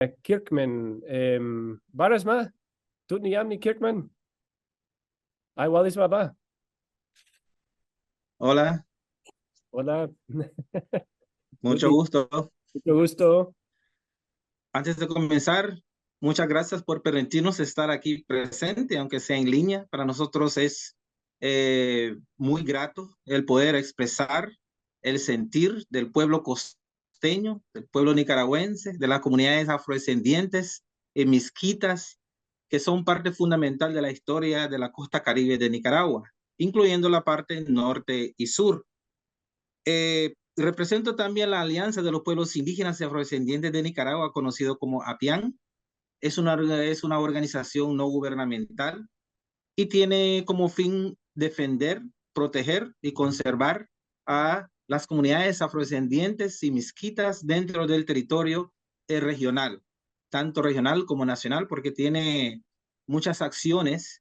Kirkman, Barasma, Tutniyamni Kirkman. Ay, Wallis Baba. Hola, Hola. mucho Tutni, gusto. mucho gusto. Antes de comenzar, muchas gracias por permitirnos estar aquí presente, aunque sea en línea. Para nosotros es muy grato el poder expresar el sentir del pueblo costeño, del pueblo nicaragüense, de las comunidades afrodescendientes y misquitas, que son parte fundamental de la historia de la costa caribe de Nicaragua, incluyendo la parte norte y sur. Represento también la Alianza de los Pueblos Indígenas y Afrodescendientes de Nicaragua, conocido como APIAN. Es una organización no gubernamental y tiene como fin defender, proteger y conservar a las comunidades afrodescendientes y misquitas dentro del territorio regional, tanto regional como nacional, porque tiene muchas acciones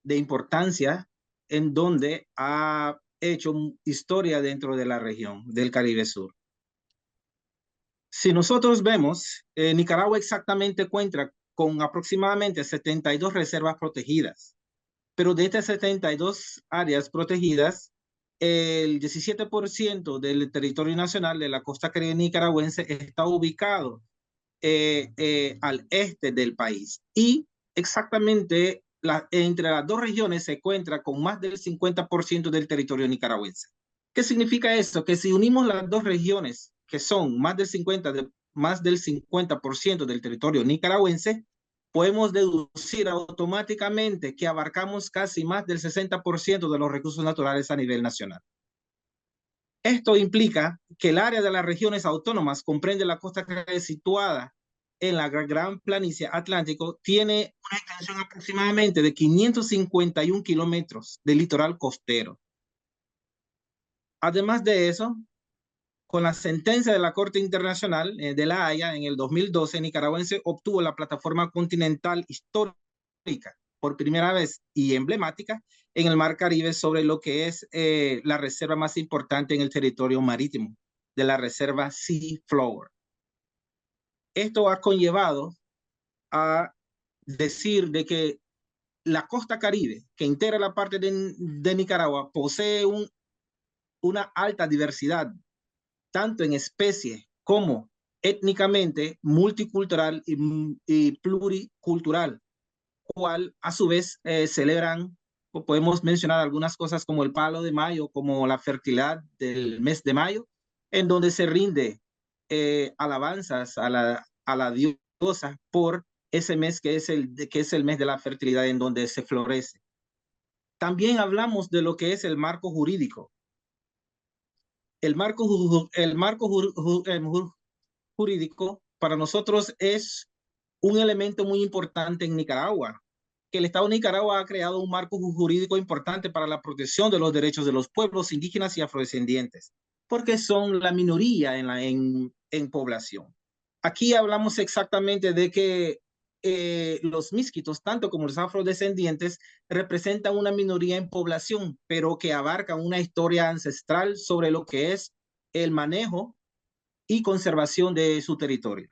de importancia en donde ha hecho historia dentro de la región del Caribe Sur. Si nosotros vemos, Nicaragua exactamente cuenta con aproximadamente 72 reservas protegidas, pero de estas 72 áreas protegidas, el 17% del territorio nacional de la costa caribe nicaragüense está ubicado al este del país. Y exactamente entre las dos regiones se encuentra con más del 50% del territorio nicaragüense. ¿Qué significa esto? Que si unimos las dos regiones, que son más del 50% del territorio nicaragüense, podemos deducir automáticamente que abarcamos casi más del 60% de los recursos naturales a nivel nacional. Esto implica que el área de las regiones autónomas comprende la costa caribe situada en la gran planicie atlántico, tiene una extensión aproximadamente de 551 kilómetros de litoral costero. Además de eso, con la sentencia de la Corte Internacional de La Haya en el 2012, nicaragüense obtuvo la plataforma continental histórica por primera vez y emblemática en el Mar Caribe sobre lo que es la reserva más importante en el territorio marítimo de la reserva Sea Floor. Esto ha conllevado a decir de que la costa caribe, que integra la parte de Nicaragua, posee una alta diversidad, tanto en especies como étnicamente, multicultural y pluricultural, cual a su vez celebran, o podemos mencionar algunas cosas como el palo de mayo, como la fertilidad del mes de mayo, en donde se rinde alabanzas a la diosa por ese mes que es el mes de la fertilidad en donde se florece. También hablamos de lo que es el marco jurídico. El marco jurídico para nosotros es un elemento muy importante en Nicaragua, que el Estado de Nicaragua ha creado un marco jurídico importante para la protección de los derechos de los pueblos indígenas y afrodescendientes, porque son la minoría en población. Aquí hablamos exactamente de que los misquitos, tanto como los afrodescendientes, representan una minoría en población, pero que abarcan una historia ancestral sobre lo que es el manejo y conservación de su territorio.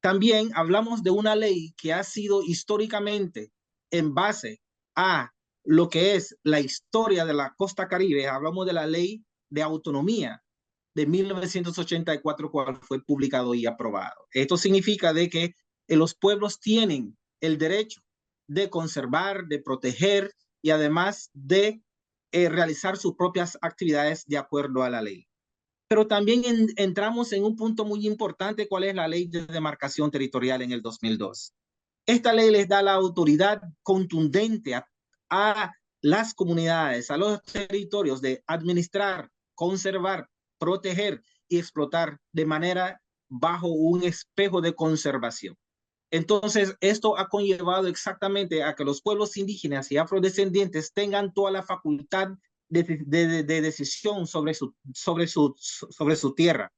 También hablamos de una ley que ha sido históricamente en base a lo que es la historia de la costa caribe. Hablamos de la ley de autonomía de 1984, cual fue publicado y aprobado. Esto significa de que los pueblos tienen el derecho de conservar, de proteger y además de realizar sus propias actividades de acuerdo a la ley. Pero también entramos en un punto muy importante, cuál es la ley de demarcación territorial en el 2002. Esta ley les da la autoridad contundente a las comunidades, a los territorios de administrar, conservar, proteger y explotar de manera bajo un espejo de conservación. Entonces, esto ha conllevado exactamente a que los pueblos indígenas y afrodescendientes tengan toda la facultad de decisión sobre su tierra.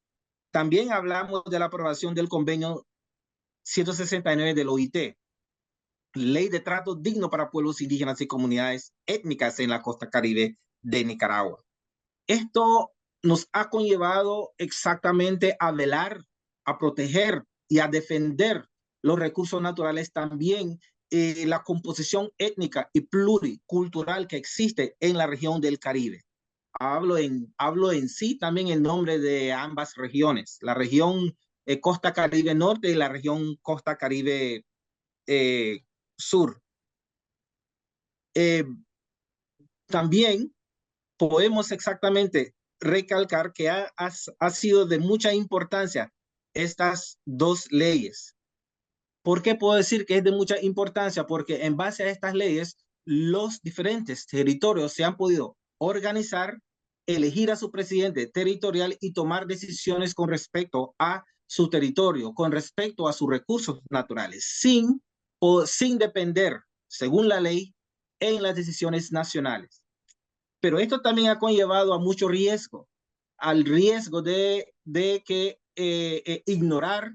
También hablamos de la aprobación del convenio 169 del OIT, Ley de Trato Digno para Pueblos Indígenas y Comunidades Étnicas en la Costa Caribe de Nicaragua. Esto nos ha conllevado exactamente a velar, a proteger y a defender los recursos naturales, también la composición étnica y pluricultural que existe en la región del Caribe. Hablo en sí también el nombre de ambas regiones, la región Costa Caribe Norte y la región Costa Caribe Sur. También podemos exactamente recalcar que ha sido de mucha importancia estas dos leyes. ¿Por qué puedo decir que es de mucha importancia? Porque en base a estas leyes, los diferentes territorios se han podido organizar, elegir a su presidente territorial y tomar decisiones con respecto a su territorio, con respecto a sus recursos naturales, sin depender, según la ley, en las decisiones nacionales. Pero esto también ha conllevado a mucho riesgo, al riesgo de que ignorar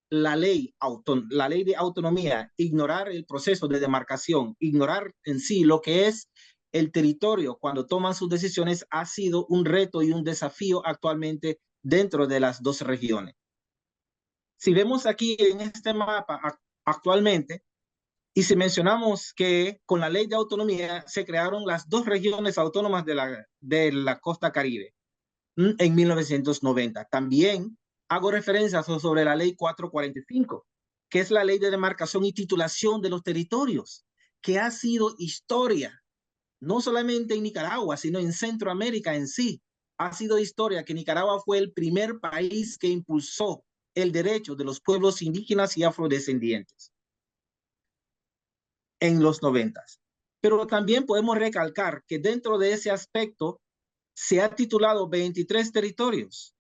la ley de autonomía, ignorar el proceso de demarcación, ignorar en sí lo que es el territorio cuando toman sus decisiones, ha sido un reto y un desafío actualmente dentro de las dos regiones. Si vemos aquí en este mapa actualmente, y si mencionamos que con la ley de autonomía se crearon las dos regiones autónomas de la costa Caribe en 1990. También hago referencia sobre la ley 445, que es la ley de demarcación y titulación de los territorios, que ha sido historia, no solamente en Nicaragua, sino en Centroamérica en sí. Ha sido historia que Nicaragua fue el primer país que impulsó el derecho de los pueblos indígenas y afrodescendientes en los 90. Pero también podemos recalcar que dentro de ese aspecto se ha titulado 23 territorios,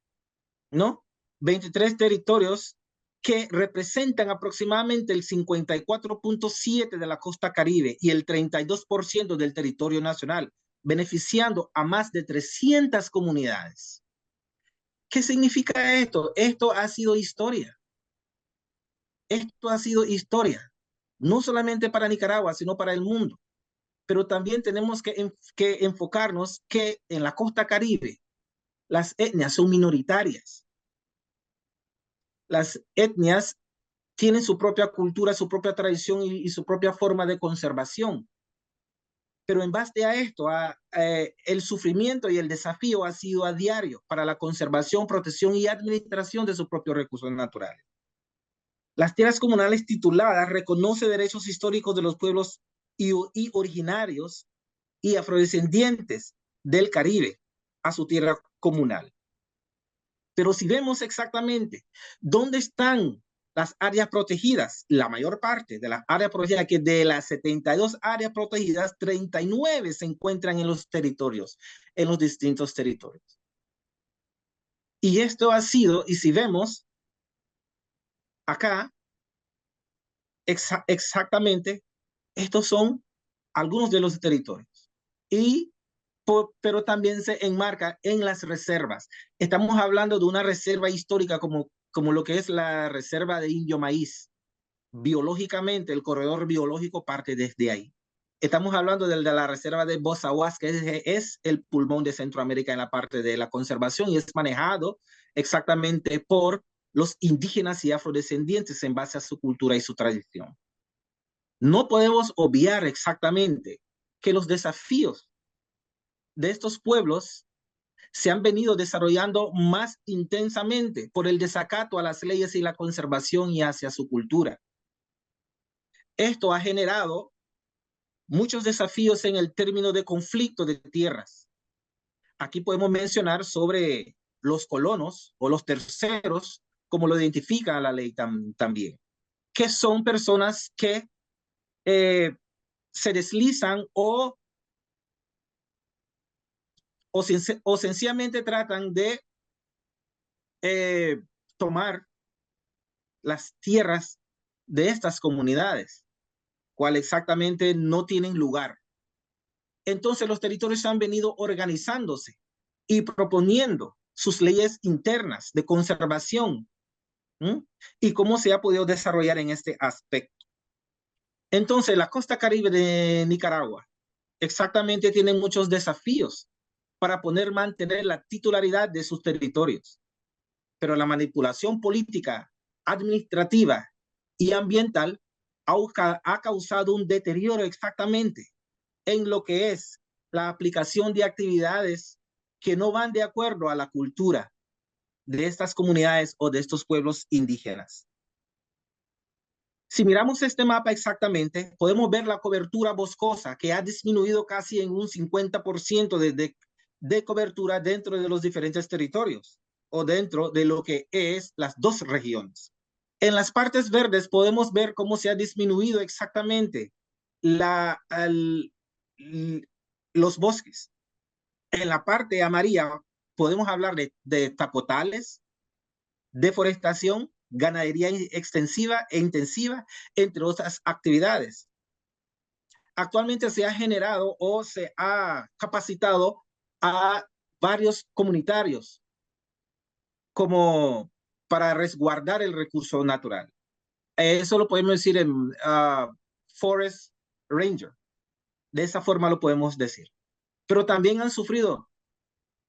¿no? 23 territorios que representan aproximadamente el 54.7% de la costa Caribe y el 32% del territorio nacional, beneficiando a más de 300 comunidades. ¿Qué significa esto? Esto ha sido historia. Esto ha sido historia. No solamente para Nicaragua, sino para el mundo. Pero también tenemos que enfocarnos que en la costa Caribe las etnias son minoritarias. Las etnias tienen su propia cultura, su propia tradición y su propia forma de conservación. Pero en base a esto, el sufrimiento y el desafío ha sido a diario para la conservación, protección y administración de sus propios recursos naturales. Las tierras comunales tituladas reconocen derechos históricos de los pueblos y originarios y afrodescendientes del Caribe a su tierra comunal. Pero si vemos exactamente dónde están las áreas protegidas, la mayor parte de las áreas protegidas, que de las 72 áreas protegidas, 39 se encuentran en los territorios, en los distintos territorios. Y esto ha sido, y si vemos acá, exactamente, estos son algunos de los territorios. Pero también se enmarca en las reservas. Estamos hablando de una reserva histórica como lo que es la reserva de Indio Maíz. Biológicamente, el corredor biológico parte desde ahí. Estamos hablando de la reserva de Bozahuas, que es el pulmón de Centroamérica en la parte de la conservación y es manejado exactamente por los indígenas y afrodescendientes en base a su cultura y su tradición. No podemos obviar exactamente que los desafíos de estos pueblos se han venido desarrollando más intensamente por el desacato a las leyes y la conservación y hacia su cultura. Esto ha generado muchos desafíos en el término de conflicto de tierras. Aquí podemos mencionar sobre los colonos o los terceros, como lo identifica la ley también, que son personas que se deslizan o sencillamente tratan de tomar las tierras de estas comunidades, cual exactamente no tienen lugar. Entonces los territorios han venido organizándose y proponiendo sus leyes internas de conservación y cómo se ha podido desarrollar en este aspecto. Entonces la costa Caribe de Nicaragua exactamente tiene muchos desafíos para mantener la titularidad de sus territorios. Pero la manipulación política administrativa y ambiental ha causado un deterioro exactamente en lo que es la aplicación de actividades que no van de acuerdo a la cultura de estas comunidades o de estos pueblos indígenas. Si miramos este mapa exactamente, podemos ver la cobertura boscosa que ha disminuido casi en un 50% de cobertura dentro de los diferentes territorios o dentro de lo que es las dos regiones. En las partes verdes podemos ver cómo se ha disminuido exactamente los bosques. En la parte amarilla podemos hablar de tapotales, deforestación, ganadería extensiva e intensiva, entre otras actividades. Actualmente se ha generado o se ha capacitado a varios comunitarios como para resguardar el recurso natural. Eso lo podemos decir en Forest Ranger. De esa forma lo podemos decir. Pero también han sufrido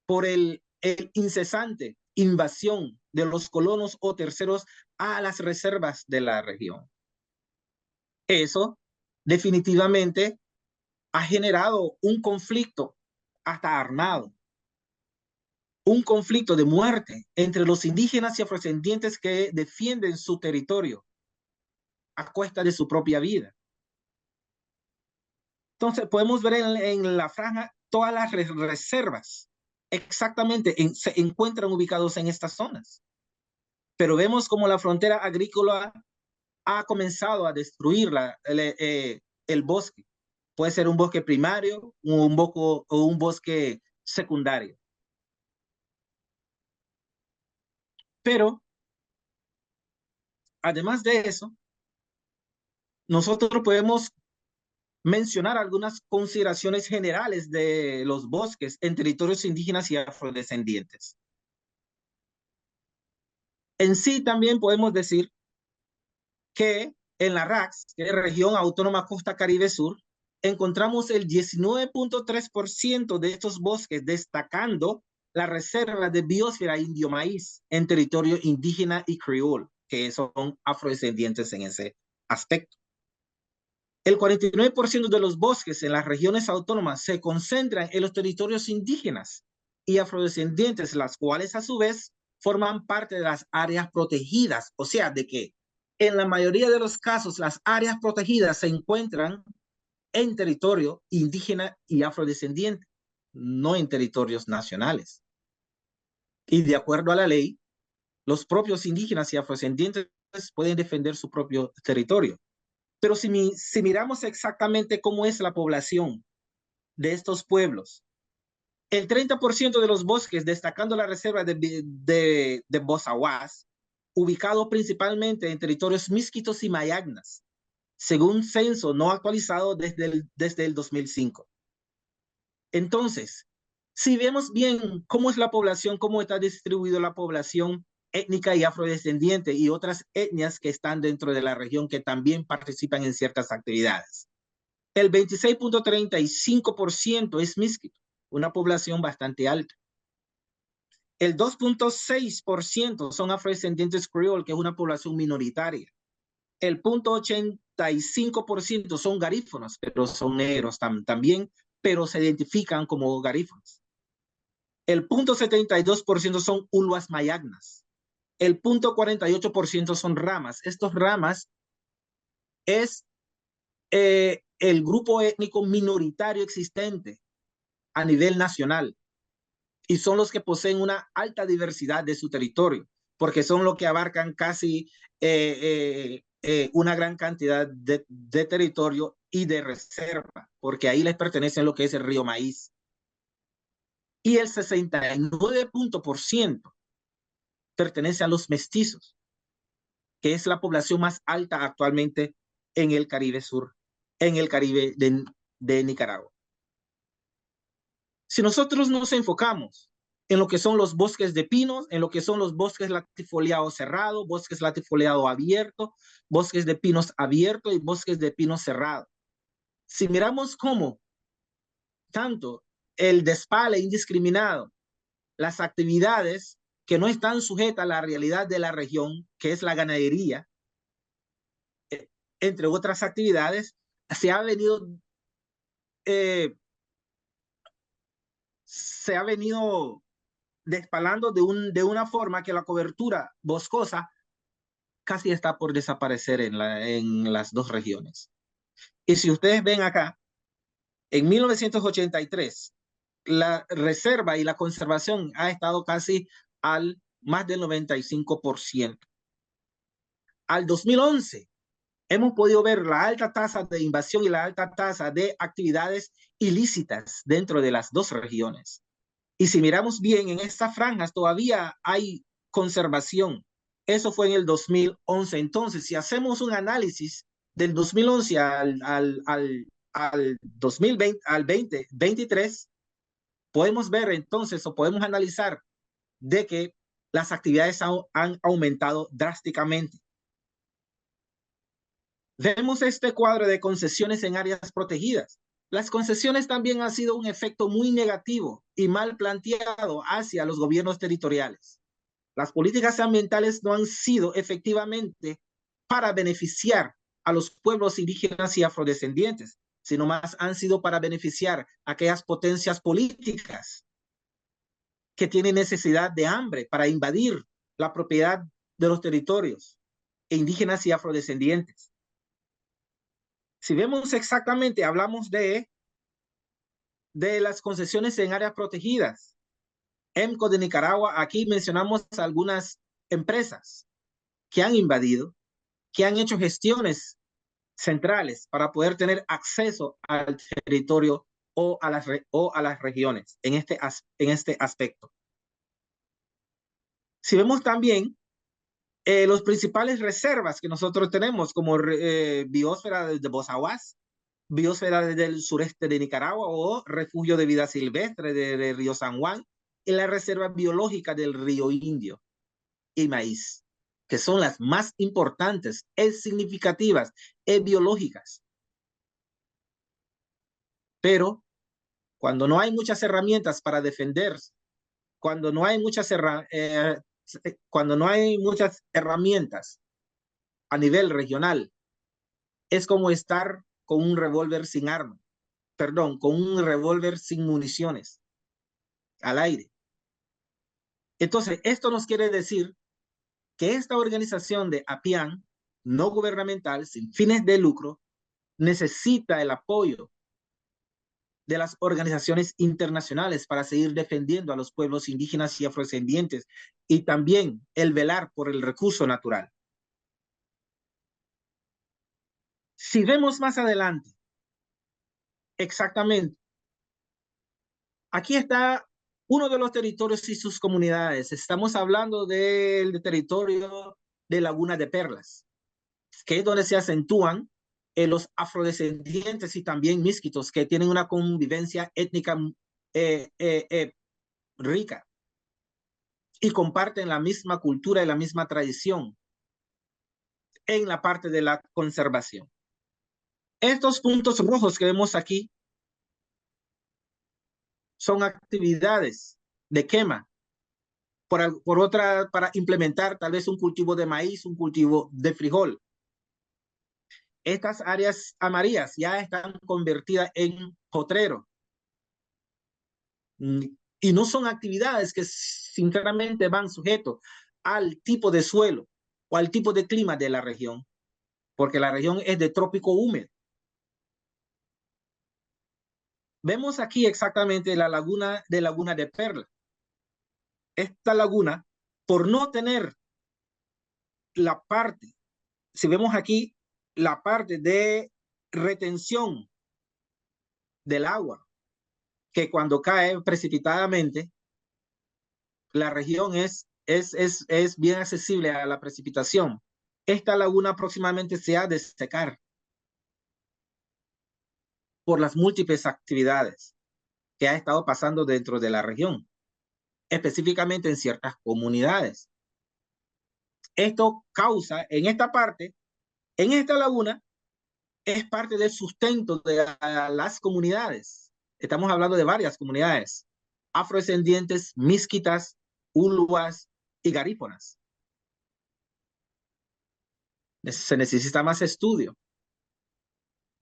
por el incesante invasión de los colonos o terceros a las reservas de la región. Eso definitivamente ha generado un conflicto hasta armado, un conflicto de muerte entre los indígenas y afrodescendientes que defienden su territorio a cuesta de su propia vida. Entonces podemos ver en la franja todas las reservas exactamente se encuentran ubicados en estas zonas. Pero vemos como la frontera agrícola ha comenzado a destruir el bosque. Puede ser un bosque primario o un bosque secundario. Pero, además de eso, nosotros podemos mencionar algunas consideraciones generales de los bosques en territorios indígenas y afrodescendientes. En sí también podemos decir que en la RACS, que es Región Autónoma Costa Caribe Sur, encontramos el 19.3% de estos bosques, destacando la reserva de biosfera indio maíz en territorio indígena y criol, que son afrodescendientes en ese aspecto. El 49% de los bosques en las regiones autónomas se concentran en los territorios indígenas y afrodescendientes, las cuales a su vez forman parte de las áreas protegidas, o sea, de que en la mayoría de los casos las áreas protegidas se encuentran en territorio indígena y afrodescendiente, no en territorios nacionales. Y de acuerdo a la ley, los propios indígenas y afrodescendientes pueden defender su propio territorio. Pero si miramos exactamente cómo es la población de estos pueblos, el 30% de los bosques, destacando la reserva de Bozahuas, ubicado principalmente en territorios misquitos y mayagnas, según censo no actualizado desde el 2005. Entonces, si vemos bien cómo es la población, cómo está distribuida la población étnica y afrodescendiente y otras etnias que están dentro de la región que también participan en ciertas actividades. El 26.35% es misquito, una población bastante alta. El 2.6% son afrodescendientes criol, que es una población minoritaria. El 0.85% son garífonos, pero son negros también, pero se identifican como garífonos. El 0.72% son ulwas mayagnas. El 0.48% son ramas. Estos ramas es el grupo étnico minoritario existente a nivel nacional y son los que poseen una alta diversidad de su territorio, porque son los que abarcan casi una gran cantidad de territorio y de reserva, porque ahí les pertenece lo que es el río Maíz. Y el 69% pertenece a los mestizos, que es la población más alta actualmente en el Caribe Sur, en el Caribe de Nicaragua. Si nosotros nos enfocamos en lo que son los bosques de pinos, en lo que son los bosques latifoliados cerrados, bosques latifoliados abiertos, bosques de pinos abiertos y bosques de pinos cerrados. Si miramos cómo tanto el despale indiscriminado, las actividades que no están sujetas a la realidad de la región, que es la ganadería, entre otras actividades, se ha venido despalando de una forma que la cobertura boscosa casi está por desaparecer en las dos regiones. Y si ustedes ven acá, en 1983, la reserva y la conservación ha estado casi al más del 95%. Al 2011, hemos podido ver la alta tasa de invasión y la alta tasa de actividades ilícitas dentro de las dos regiones. Y si miramos bien, en estas franjas todavía hay conservación. Eso fue en el 2011. Entonces, si hacemos un análisis del 2011 al 2020, al 2023, podemos ver entonces o podemos analizar de que las actividades han aumentado drásticamente. Vemos este cuadro de concesiones en áreas protegidas. Las concesiones también han sido un efecto muy negativo y mal planteado hacia los gobiernos territoriales. Las políticas ambientales no han sido efectivamente para beneficiar a los pueblos indígenas y afrodescendientes, sino más han sido para beneficiar a aquellas potencias políticas que tienen necesidad de hambre para invadir la propiedad de los territorios indígenas y afrodescendientes. Si vemos exactamente, hablamos de las concesiones en áreas protegidas. EMCO de Nicaragua, aquí mencionamos algunas empresas que han invadido, que han hecho gestiones centrales para poder tener acceso al territorio o a las regiones en este aspecto. Si vemos también los principales reservas que nosotros tenemos, como biosfera de Bozaguas, biosfera del sureste de Nicaragua o refugio de vida silvestre de Río San Juan y la reserva biológica del Río Indio y Maíz, que son las más importantes, significativas, biológicas. Pero cuando no hay muchas herramientas para defenderse, cuando no hay muchas herramientas a nivel regional, es como estar con un revólver sin arma, perdón, con un revólver sin municiones al aire. Entonces, esto nos quiere decir que esta organización de APIAN, no gubernamental, sin fines de lucro, necesita el apoyo de las organizaciones internacionales para seguir defendiendo a los pueblos indígenas y afrodescendientes y también el velar por el recurso natural. Si vemos más adelante, exactamente, aquí está uno de los territorios y sus comunidades. Estamos hablando del territorio de Laguna de Perlas, que es donde se acentúan los afrodescendientes y también misquitos, que tienen una convivencia étnica rica y comparten la misma cultura y la misma tradición en la parte de la conservación. Estos puntos rojos que vemos aquí son actividades de quema para implementar tal vez un cultivo de maíz, un cultivo de frijol. Estas áreas amarillas ya están convertidas en potrero. Y no son actividades que sinceramente van sujetos al tipo de suelo o al tipo de clima de la región, porque la región es de trópico húmedo. Vemos aquí exactamente la laguna de Perla. Esta laguna, por no tener la parte, si vemos aquí, la parte de retención del agua, que cuando cae precipitadamente, la región es bien accesible a la precipitación. Esta laguna aproximadamente se ha de secar por las múltiples actividades que ha estado pasando dentro de la región, específicamente en ciertas comunidades. Esto causa en esta parte, en esta laguna, es parte del sustento de las comunidades. Estamos hablando de varias comunidades, afrodescendientes, misquitas, uluas y garífonas. Se necesita más estudio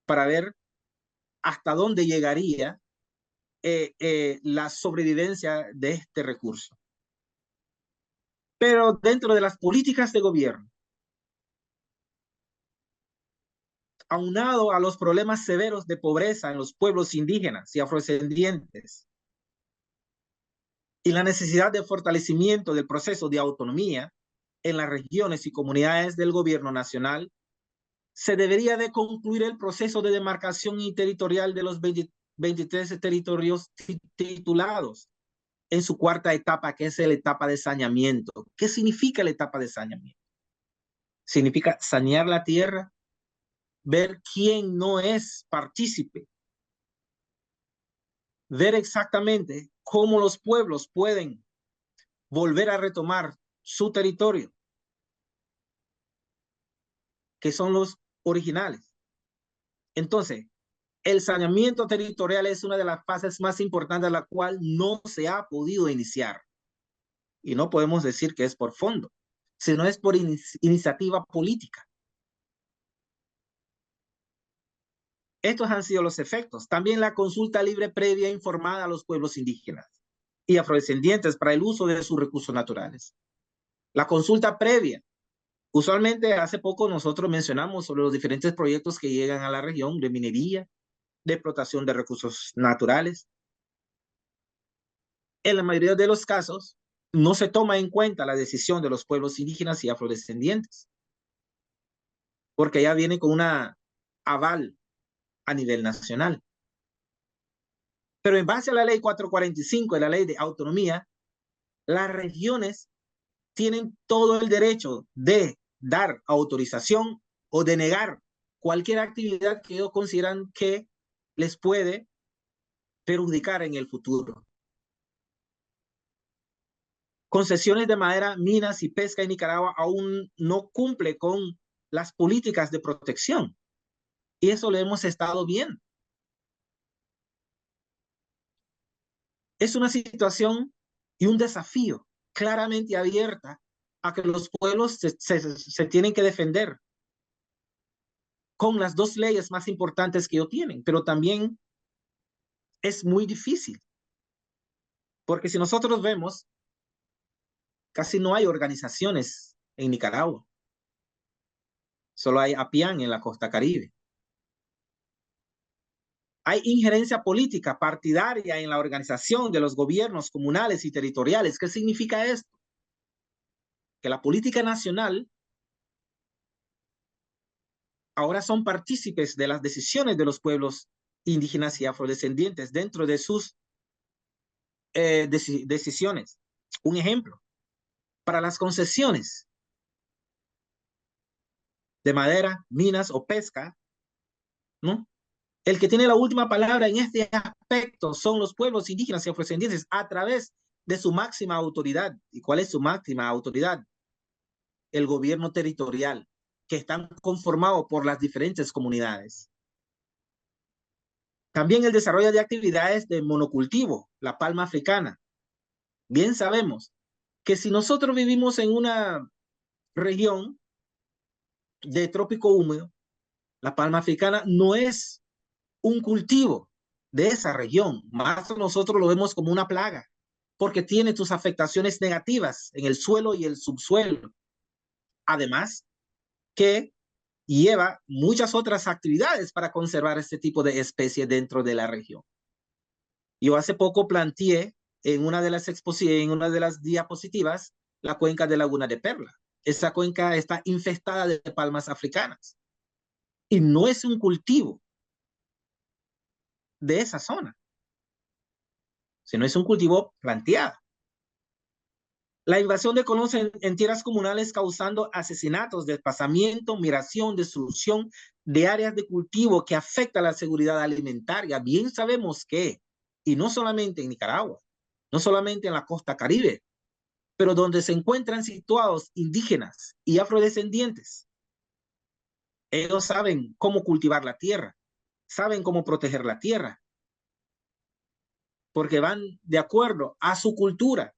para ver hasta dónde llegaría la sobrevivencia de este recurso. Pero dentro de las políticas de gobierno, aunado a los problemas severos de pobreza en los pueblos indígenas y afrodescendientes, y la necesidad de fortalecimiento del proceso de autonomía en las regiones y comunidades del gobierno nacional, se debería de concluir el proceso de demarcación territorial de los 23 territorios titulados en su cuarta etapa, que es la etapa de saneamiento. ¿Qué significa la etapa de saneamiento? Significa sanear la tierra, ver quién no es partícipe, ver exactamente cómo los pueblos pueden volver a retomar su territorio, que son los originales. Entonces, el saneamiento territorial es una de las fases más importantes, la cual no se ha podido iniciar. Y no podemos decir que es por fondo, sino es por iniciativa política. Estos han sido los efectos. También la consulta libre previa informada a los pueblos indígenas y afrodescendientes para el uso de sus recursos naturales. La consulta previa. Usualmente hace poco nosotros mencionamos sobre los diferentes proyectos que llegan a la región de minería, de explotación de recursos naturales. En la mayoría de los casos, no se toma en cuenta la decisión de los pueblos indígenas y afrodescendientes, porque ya viene con una aval a nivel nacional. Pero en base a la ley 445 de la ley de autonomía, las regiones tienen todo el derecho de dar autorización o de negar cualquier actividad que ellos consideran que les puede perjudicar en el futuro. Concesiones de madera, minas y pesca en Nicaragua aún no cumple con las políticas de protección. Y eso lo hemos estado viendo. Es una situación y un desafío claramente abierta a que los pueblos se tienen que defender con las dos leyes más importantes que ellos tienen, pero también es muy difícil, porque si nosotros vemos, casi no hay organizaciones en Nicaragua, solo hay APIAN en la costa caribe. Hay injerencia política partidaria en la organización de los gobiernos comunales y territoriales. ¿Qué significa esto? Que la política nacional ahora son partícipes de las decisiones de los pueblos indígenas y afrodescendientes dentro de sus decisiones. Un ejemplo, para las concesiones de madera, minas o pesca, ¿no? El que tiene la última palabra en este aspecto son los pueblos indígenas y afrodescendientes a través de su máxima autoridad. ¿Y cuál es su máxima autoridad? El gobierno territorial, que están conformados por las diferentes comunidades. También el desarrollo de actividades de monocultivo, la palma africana. Bien sabemos que si nosotros vivimos en una región de trópico húmedo, la palma africana no es un cultivo de esa región, más nosotros lo vemos como una plaga, porque tiene sus afectaciones negativas en el suelo y el subsuelo. Además, que lleva muchas otras actividades para conservar este tipo de especies dentro de la región. Yo hace poco planteé en una de las diapositivas la cuenca de Laguna de Perla. Esa cuenca está infestada de palmas africanas y no es un cultivo de esa zona, sino es un cultivo planteado. La invasión de colonos en tierras comunales causando asesinatos, desplazamiento, migración, destrucción de áreas de cultivo que afecta la seguridad alimentaria. Bien sabemos que, y no solamente en Nicaragua, no solamente en la costa caribe, pero donde se encuentran situados indígenas y afrodescendientes, ellos saben cómo cultivar la tierra, saben cómo proteger la tierra, porque van de acuerdo a su cultura.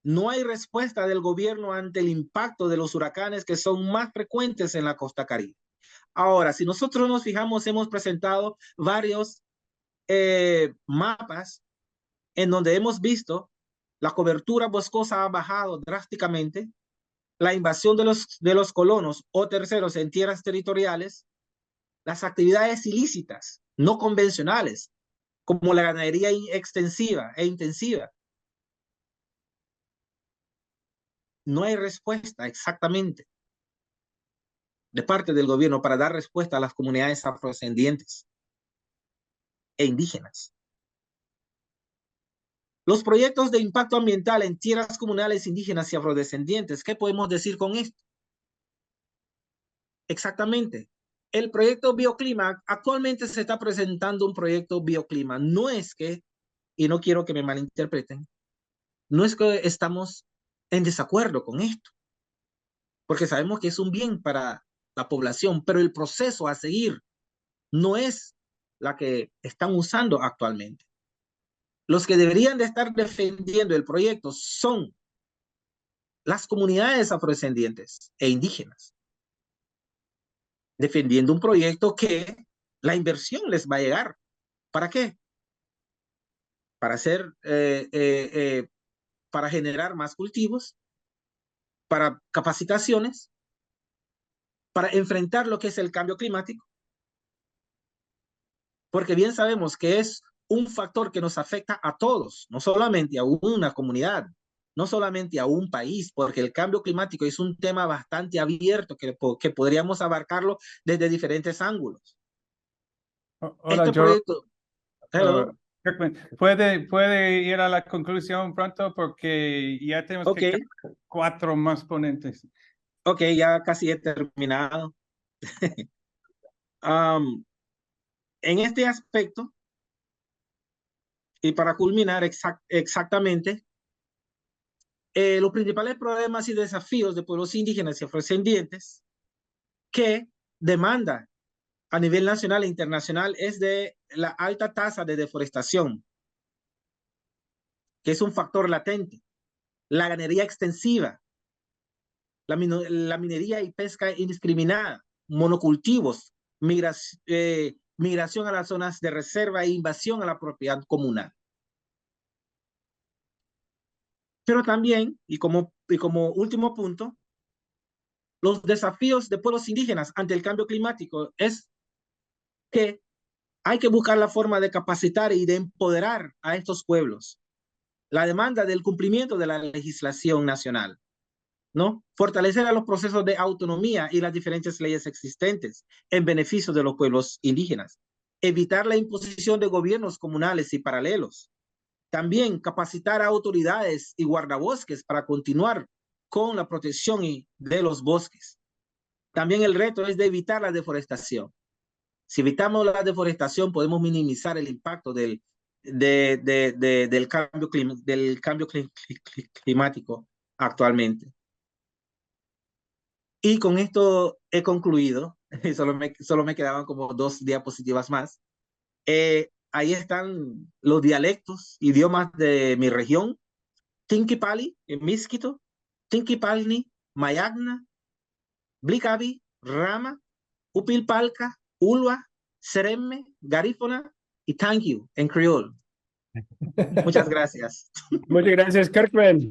No hay respuesta del gobierno ante el impacto de los huracanes que son más frecuentes en la costa Caribe. Ahora, si nosotros nos fijamos, hemos presentado varios mapas en donde hemos visto la cobertura boscosa ha bajado drásticamente, la invasión de los colonos o terceros en tierras territoriales, las actividades ilícitas, no convencionales, como la ganadería extensiva e intensiva. No hay respuesta exactamente de parte del gobierno para dar respuesta a las comunidades afrodescendientes e indígenas. Los proyectos de impacto ambiental en tierras comunales indígenas y afrodescendientes, ¿qué podemos decir con esto? Exactamente. El proyecto Bioclima, actualmente se está presentando un proyecto Bioclima. No es que, y no quiero que me malinterpreten, no es que estamos en desacuerdo con esto, porque sabemos que es un bien para la población, pero el proceso a seguir no es la que están usando actualmente. Los que deberían de estar defendiendo el proyecto son las comunidades afrodescendientes e indígenas, defendiendo un proyecto que la inversión les va a llegar. ¿Para qué? Para hacer, para generar más cultivos, para capacitaciones, para enfrentar lo que es el cambio climático, porque bien sabemos que es un factor que nos afecta a todos, no solamente a una comunidad, no solamente a un país, porque el cambio climático es un tema bastante abierto que podríamos abarcarlo desde diferentes ángulos. Hola, Este proyecto... Kirkman, ¿puede ir a la conclusión pronto? Porque ya tenemos que 4 más ponentes. Ok, ya casi he terminado. En este aspecto, y para culminar exactamente, los principales problemas y desafíos de pueblos indígenas y afrodescendientes que demanda a nivel nacional e internacional es de la alta tasa de deforestación, que es un factor latente, la ganadería extensiva, la minería y pesca indiscriminada, monocultivos, migración a las zonas de reserva e invasión a la propiedad comunal. Pero también, y como último punto, los desafíos de pueblos indígenas ante el cambio climático es que hay que buscar la forma de capacitar y de empoderar a estos pueblos. La demanda del cumplimiento de la legislación nacional, ¿no? Fortalecer a los procesos de autonomía y las diferentes leyes existentes en beneficio de los pueblos indígenas. Evitar la imposición de gobiernos comunales y paralelos. También capacitar a autoridades y guardabosques para continuar con la protección de los bosques. También el reto es de evitar la deforestación. Si evitamos la deforestación, podemos minimizar el impacto del cambio climático actualmente. Y con esto he concluido. Solo me quedaban como 2 diapositivas más. Ahí están los dialectos, idiomas de mi región. Tinquipali, Miskito, Tinquipalni, Mayagna, Blicavi, Rama, Upilpalca, Ulua, Seremme, Garífona y Thank you en criollo. Muchas gracias. Muchas gracias, Kirkman.